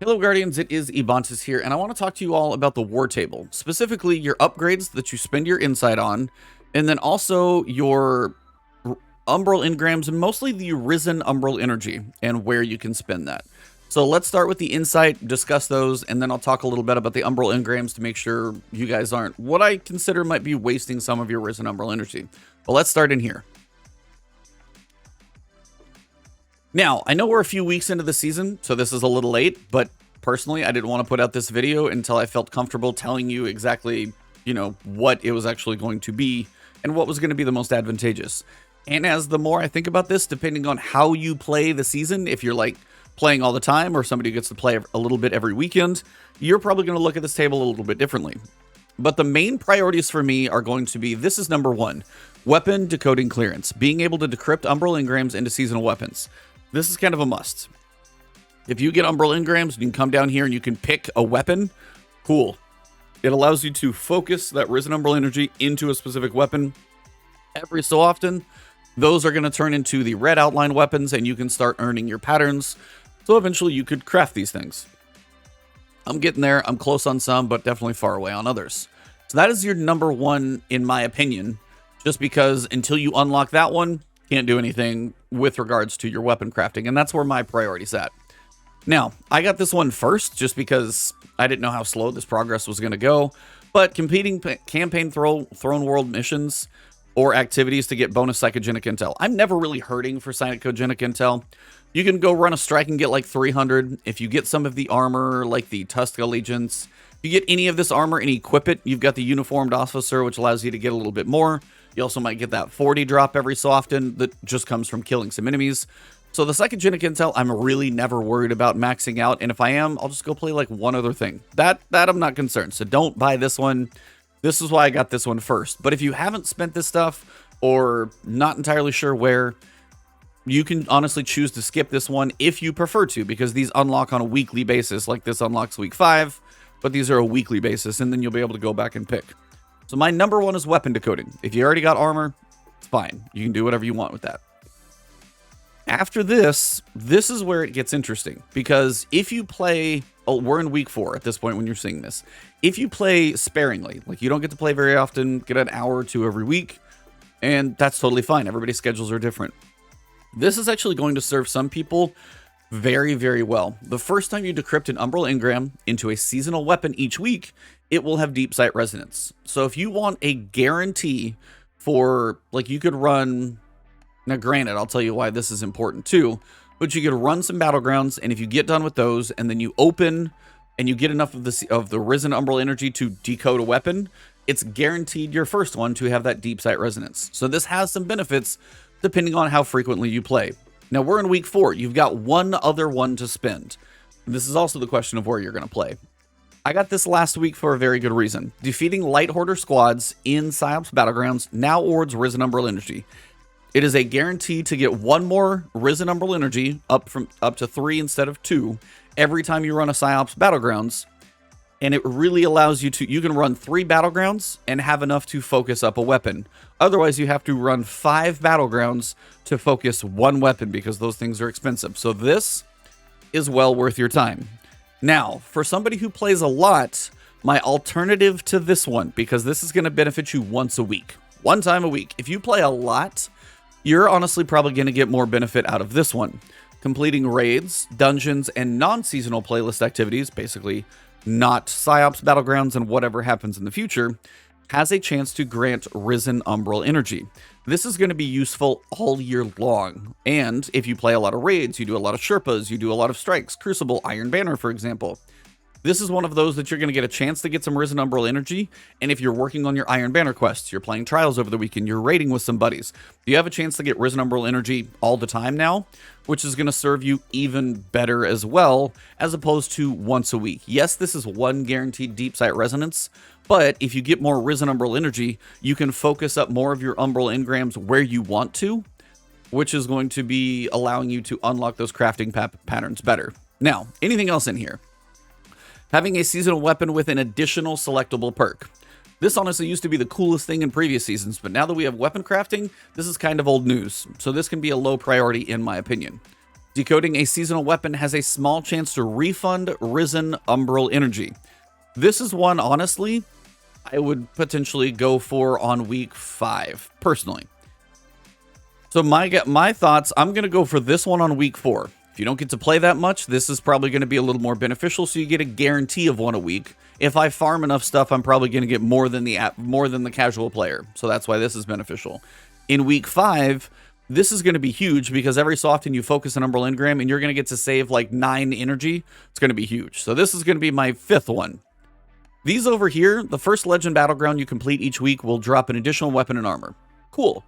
Hello Guardians, it is Ebontis here, and I want to talk to you all about the war table, specifically your upgrades that you spend your insight on, and then also your Umbral Engrams, and mostly the Risen Umbral Energy, and where you can spend that. So let's start with the insight, discuss those, and then I'll talk a little bit about the Umbral Engrams to make sure you guys aren't what I consider might be wasting some of your Risen Umbral Energy. But let's start in here. Now, I know we're a few weeks into the season, so this is a little late, but personally, I didn't want to put out this video until I felt comfortable telling you exactly, what it was actually going to be and what was going to be the most advantageous. And as the more I think about this, depending on how you play the season, if you're like playing all the time or somebody who gets to play a little bit every weekend, you're probably going to look at this table a little bit differently. But the main priorities for me are going to be, this is number one, weapon decoding clearance, being able to decrypt Umbral Engrams into seasonal weapons. This is kind of a must. If you get Umbral Engrams, you can come down here and you can pick a weapon. Cool. It allows you to focus that Risen Umbral Energy into a specific weapon. Every so often, those are going to turn into the red outline weapons, and you can start earning your patterns. So eventually you could craft these things. I'm getting there. I'm close on some, but definitely far away on others. So that is your number one, in my opinion, just because until you unlock that one, can't do anything with regards to your weapon crafting, and that's where my priority's at. Now, I got this one first just because I didn't know how slow this progress was going to go, but completing campaign throne world missions or activities to get bonus psychogenic intel. I'm never really hurting for psychogenic intel. You can go run a strike and get like 300. If you get some of the armor, like the Tusk Allegiance, if you get any of this armor and equip it, you've got the Uniformed Officer, which allows you to get a little bit more. You also might get that 40 drop every so often that just comes from killing some enemies. So the psychogenic intel, I'm really never worried about maxing out. And if I am, I'll just go play like one other thing. That I'm not concerned. So don't buy this one. This is why I got this one first. But if you haven't spent this stuff or not entirely sure where, you can honestly choose to skip this one if you prefer to, because these unlock on a weekly basis. Like this unlocks week 5, but these are a weekly basis, and then you'll be able to go back and pick. So my number one is weapon decoding. If you already got armor, it's fine. You can do whatever you want with that. After this is where it gets interesting, because if you play, we're in week 4 at this point when you're seeing this. If you play sparingly, like you don't get to play very often, get an hour or two every week, and that's totally fine. Everybody's schedules are different. This is actually going to serve some people very, very well. The first time you decrypt an Umbral Engram into a seasonal weapon each week, it will have deep sight resonance. So if you want a guarantee for, like, you could run, now granted, I'll tell you why this is important too, but you could run some Battlegrounds, and if you get done with those, and then you open, and you get enough of the Risen Umbral Energy to decode a weapon, it's guaranteed your first one to have that deep sight resonance. So this has some benefits depending on how frequently you play. Now we're in week 4. You've got one other one to spend. This is also the question of where you're going to play. I got this last week for a very good reason. Defeating Light Hoarder squads in PsyOps Battlegrounds now awards Risen Umbral Energy. It is a guarantee to get one more Risen Umbral Energy, up to 3 instead of 2, every time you run a PsyOps Battlegrounds. And it really allows you to, you can run 3 Battlegrounds and have enough to focus up a weapon. Otherwise, you have to run 5 Battlegrounds to focus one weapon, because those things are expensive. So this is well worth your time. Now, for somebody who plays a lot, my alternative to this one, because this is going to benefit you once a week, one time a week. If you play a lot, you're honestly probably going to get more benefit out of this one. Completing raids, dungeons, and non-seasonal playlist activities, basically not PsyOps Battlegrounds and whatever happens in the future, has a chance to grant Risen Umbral Energy. This is going to be useful all year long. And if you play a lot of raids, you do a lot of Sherpas, you do a lot of strikes, Crucible, Iron Banner, for example. This is one of those that you're going to get a chance to get some Risen Umbral Energy, and if you're working on your Iron Banner quests, you're playing Trials over the weekend, you're raiding with some buddies, you have a chance to get Risen Umbral Energy all the time now, which is going to serve you even better as well, as opposed to once a week. Yes, this is one guaranteed deep sight resonance, but if you get more Risen Umbral Energy, you can focus up more of your Umbral Engrams where you want to, which is going to be allowing you to unlock those crafting patterns better. Now, anything else in here? Having a seasonal weapon with an additional selectable perk. This honestly used to be the coolest thing in previous seasons, but now that we have weapon crafting, this is kind of old news. So this can be a low priority in my opinion. Decoding a seasonal weapon has a small chance to refund Risen Umbral Energy. This is one, honestly, I would potentially go for on week 5, personally. So my thoughts, I'm going to go for this one on week 4. If you don't get to play that much, this is probably going to be a little more beneficial, so you get a guarantee of one a week. If I farm enough stuff, I'm probably going to get more than the casual player, so that's why this is beneficial. In week 5, this is going to be huge because every so often you focus an Umbral Engram and you're going to get to save like 9 energy. It's going to be huge. So this is going to be my 5th one. These over here, the first Legend Battleground you complete each week will drop an additional weapon and armor. Cool.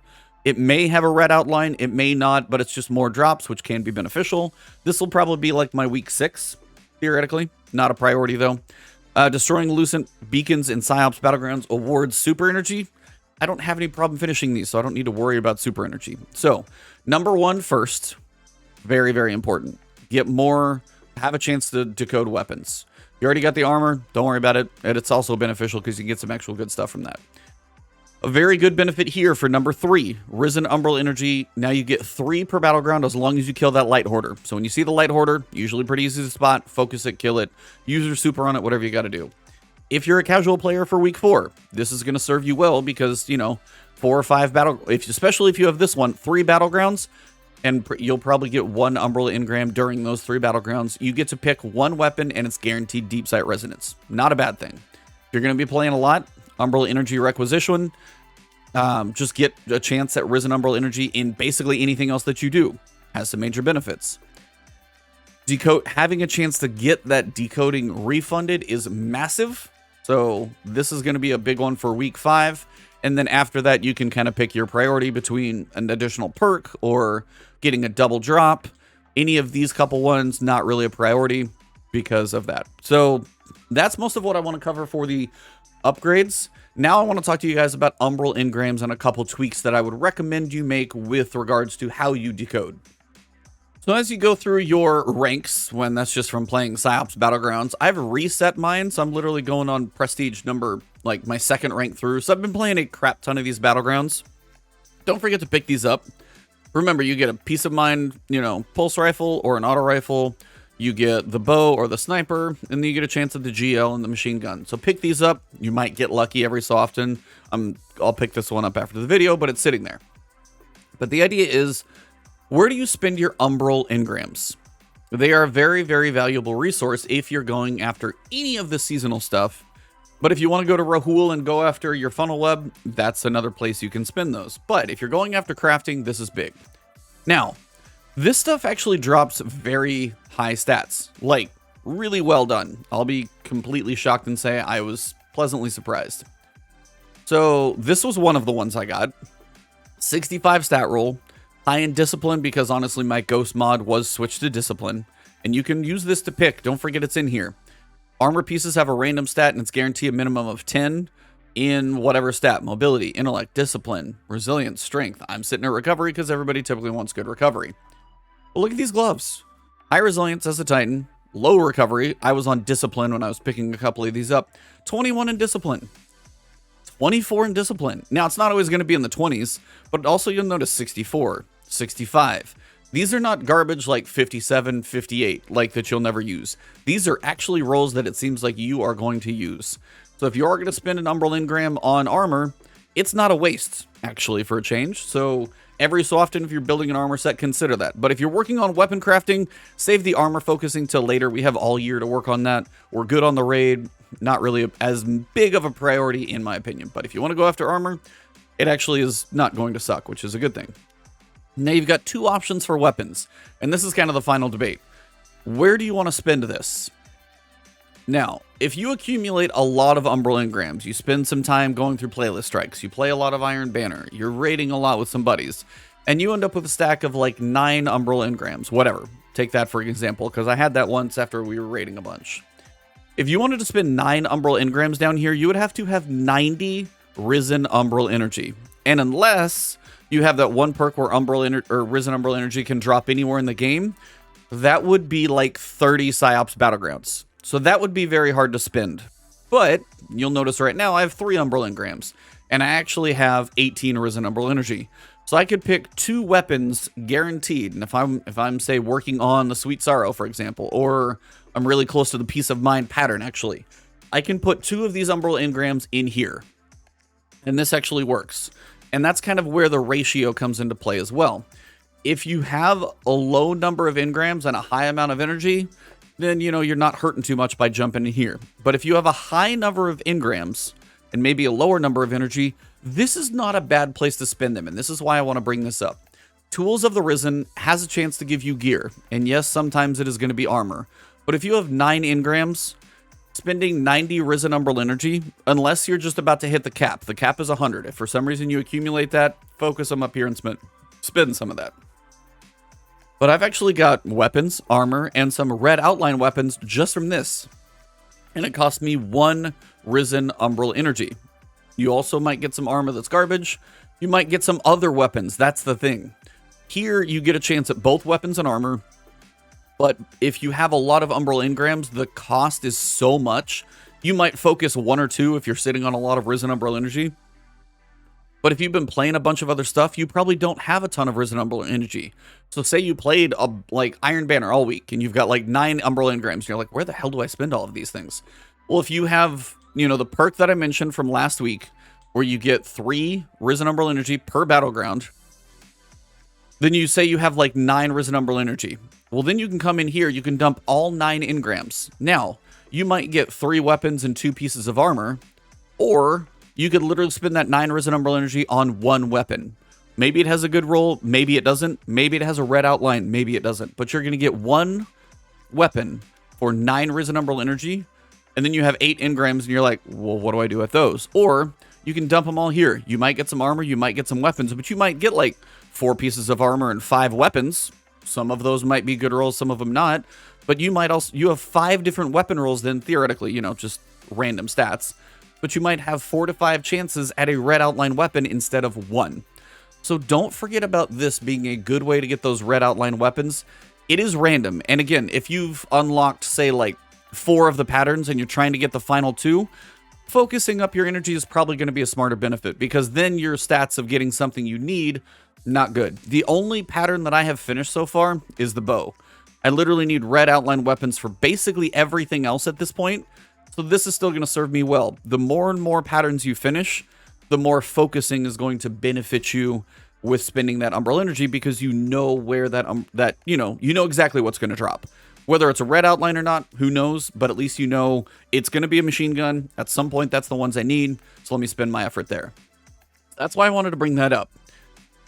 It may have a red outline, it may not, but it's just more drops, which can be beneficial. This will probably be like my week 6, theoretically. Not a priority, though. Destroying Lucent Beacons in Psyops Battlegrounds awards super energy. I don't have any problem finishing these, so I don't need to worry about super energy. So, number 1 first. Very, very important. Get more, have a chance to decode weapons. You already got the armor, don't worry about it. And it's also beneficial because you can get some actual good stuff from that. A very good benefit here for number 3, Risen Umbral Energy. Now you get 3 per battleground as long as you kill that Light Hoarder. So when you see the Light Hoarder, usually pretty easy to spot, focus it, kill it, use your super on it, whatever you got to do. If you're a casual player for week 4, this is going to serve you well because, you know, 4 or 5 especially if you have this one, 3 battlegrounds, and you'll probably get 1 Umbral Engram during those 3 battlegrounds. You get to pick 1 weapon and it's guaranteed deep sight resonance. Not a bad thing. If you're going to be playing a lot, Umbral Energy Requisition, just get a chance at Risen Umbral Energy in basically anything else that you do. Has some major benefits. Having a chance to get that decoding refunded is massive. So this is going to be a big one for week 5. And then after that, you can kind of pick your priority between an additional perk or getting a double drop. Any of these couple ones, not really a priority because of that. So that's most of what I want to cover for the upgrades. Now I want to talk to you guys about Umbral Engrams and a couple tweaks that I would recommend you make with regards to how you decode. So as you go through your ranks, when that's just from playing Psyops Battlegrounds, I've reset mine, so I'm literally going on prestige number, like my 2nd rank through. So I've been playing a crap ton of these Battlegrounds. Don't forget to pick these up. Remember, you get a Peace of Mind, you know, pulse rifle or an auto rifle. You get the bow or the sniper, and then you get a chance at the GL and the machine gun. So pick these up. You might get lucky every so often. I'll pick this one up after the video, but it's sitting there. But the idea is, where do you spend your Umbral Engrams? They are a very, very valuable resource if you're going after any of the seasonal stuff. But if you want to go to Rahul and go after your funnel web, that's another place you can spend those. But if you're going after crafting, this is big. Now, this stuff actually drops very high stats, like really well done. I'll be completely shocked and say I was pleasantly surprised. So this was one of the ones I got. 65 stat roll, high in discipline because honestly my ghost mod was switched to discipline. And you can use this to pick, don't forget it's in here. Armor pieces have a random stat and it's guaranteed a minimum of 10 in whatever stat: mobility, intellect, discipline, resilience, strength. I'm sitting at recovery because everybody typically wants good recovery. But look at these gloves. High resilience as a Titan, low recovery. I was on discipline when I was picking a couple of these up. 21 in discipline. 24 in discipline. Now, it's not always going to be in the 20s, but also you'll notice 64, 65. These are not garbage like 57, 58, like that you'll never use. These are actually rolls that it seems like you are going to use. So if you are going to spend an Umbral Engram on armor, it's not a waste, actually, for a change. So every so often, if you're building an armor set, consider that. But if you're working on weapon crafting, save the armor focusing till later. We have all year to work on that. We're good on the raid. Not really as big of a priority, in my opinion. But if you want to go after armor, it actually is not going to suck, which is a good thing. Now you've got 2 options for weapons. And this is kind of the final debate. Where do you want to spend this? Now, if you accumulate a lot of Umbral Engrams, you spend some time going through playlist strikes, you play a lot of Iron Banner, you're raiding a lot with some buddies, and you end up with a stack of like 9 Umbral Engrams, whatever. Take that for example, because I had that once after we were raiding a bunch. If you wanted to spend 9 Umbral Engrams down here, you would have to have 90 Risen Umbral Energy. And unless you have that one perk where Risen Umbral Energy can drop anywhere in the game, that would be like 30 Psyops Battlegrounds. So that would be very hard to spend. But you'll notice right now I have 3 Umbral Engrams, and I actually have 18 Risen Umbral Energy. So I could pick 2 weapons guaranteed. And if I'm say working on the Sweet Sorrow, for example, or I'm really close to the Peace of Mind pattern, actually, I can put 2 of these Umbral Engrams in here. And this actually works. And that's kind of where the ratio comes into play as well. If you have a low number of engrams and a high amount of energy, then, you know, you're not hurting too much by jumping in here. But if you have a high number of engrams and maybe a lower number of energy, this is not a bad place to spend them. And this is why I want to bring this up. Tools of the Risen has a chance to give you gear. And yes, sometimes it is going to be armor. But if you have 9 engrams, spending 90 Risen Umbral Energy, unless you're just about to hit the cap is 100. If for some reason you accumulate that, focus them up here and spend some of that. But I've actually got weapons, armor, and some red outline weapons just from this. And it cost me 1 Risen Umbral Energy. You also might get some armor that's garbage. You might get some other weapons. That's the thing. Here, you get a chance at both weapons and armor. But if you have a lot of Umbral Engrams, the cost is so much. You might focus 1 or 2 if you're sitting on a lot of Risen Umbral Energy. But if you've been playing a bunch of other stuff, you probably don't have a ton of Risen Umbral Energy. So say you played like Iron Banner all week and you've got like 9 Umbral Engrams. And you're like, where the hell do I spend all of these things? Well, if you have, you know, the perk that I mentioned from last week, where you get 3 Risen Umbral Energy per battleground, then you say you have like 9 Risen Umbral Energy. Well, then you can come in here, you can dump all 9 engrams. Now, you might get 3 weapons and 2 pieces of armor, or you could literally spend that 9 Risen Umbral Energy on 1 weapon. Maybe it has a good roll, maybe it doesn't. Maybe it has a red outline, maybe it doesn't. But you're going to get 1 weapon for 9 Risen Umbral Energy, and then you have 8 engrams, and you're like, well, what do I do with those? Or you can dump them all here. You might get some armor, you might get some weapons, but you might get like 4 pieces of armor and 5 weapons. Some of those might be good rolls, some of them not. But you might also, you have 5 different weapon rolls then, theoretically, you know, just random stats. But you might have 4 to 5 chances at a red outline weapon instead of 1. So don't forget about this being a good way to get those red outline weapons. It is random. And again, if you've unlocked, say, like 4 of the patterns and you're trying to get the final 2, focusing up your energy is probably going to be a smarter benefit, because then your stats of getting something you need, not good. The only pattern that I have finished so far is the bow. I literally need red outline weapons for basically everything else at this point. So this is still going to serve me well. The more and more patterns you finish, the more focusing is going to benefit you with spending that Umbral Energy, because you know where that you know exactly what's going to drop. Whether it's a red outline or not, who knows? But at least you know it's going to be a machine gun. At some point, that's the ones I need. So let me spend my effort there. That's why I wanted to bring that up.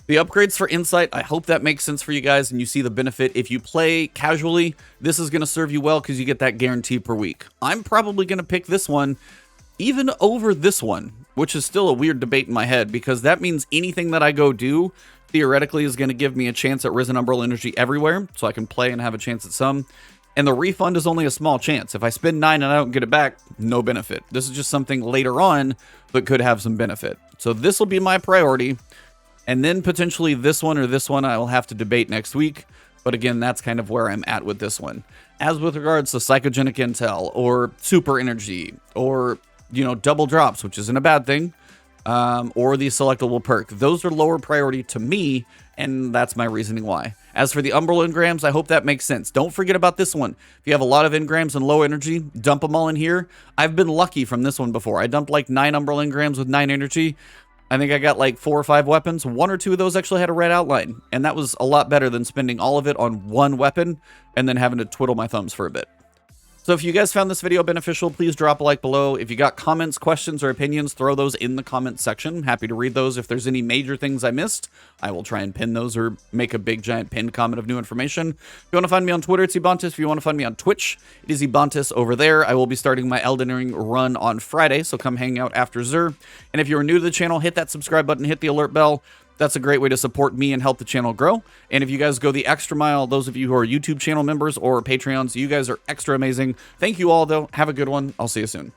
The upgrades for Insight, I hope that makes sense for you guys and you see the benefit. If you play casually, this is going to serve you well because you get that guarantee per week. I'm probably going to pick this one even over this one, which is still a weird debate in my head, because that means anything that I go do theoretically is going to give me a chance at Risen Umbral Energy everywhere, so I can play and have a chance at some. And the refund is only a small chance. If I spend 9 and I don't get it back, no benefit. This is just something later on that could have some benefit. So this will be my priority. And then potentially this one or this one I will have to debate next week. But again, that's kind of where I'm at with this one. As with regards to Psychogenic Intel or Super Energy or, you know, double drops, which isn't a bad thing, or the selectable perk, those are lower priority to me, and that's my reasoning why. As for the Umbral Engrams, I hope that makes sense. Don't forget about this one. If you have a lot of engrams and low energy, dump them all in here. I've been lucky from this one before. I dumped like 9 Umbral Engrams with 9 energy. I think I got like 4 or 5 weapons. 1 or 2 of those actually had a red outline, and that was a lot better than spending all of it on 1 weapon and then having to twiddle my thumbs for a bit. So if you guys found this video beneficial, please drop a like below. If you got comments, questions, or opinions, throw those in the comment section. Happy to read those. If there's any major things I missed, I will try and pin those or make a big giant pinned comment of new information. If you want to find me on Twitter, it's Ebontis. If you want to find me on Twitch, it is Ebontis over there. I will be starting my Elden Ring run on Friday, so come hang out after Zur. And if you're new to the channel, hit that subscribe button, hit the alert bell. That's a great way to support me and help the channel grow. And if you guys go the extra mile, those of you who are YouTube channel members or Patreons, you guys are extra amazing. Thank you all, though. Have a good one. I'll see you soon.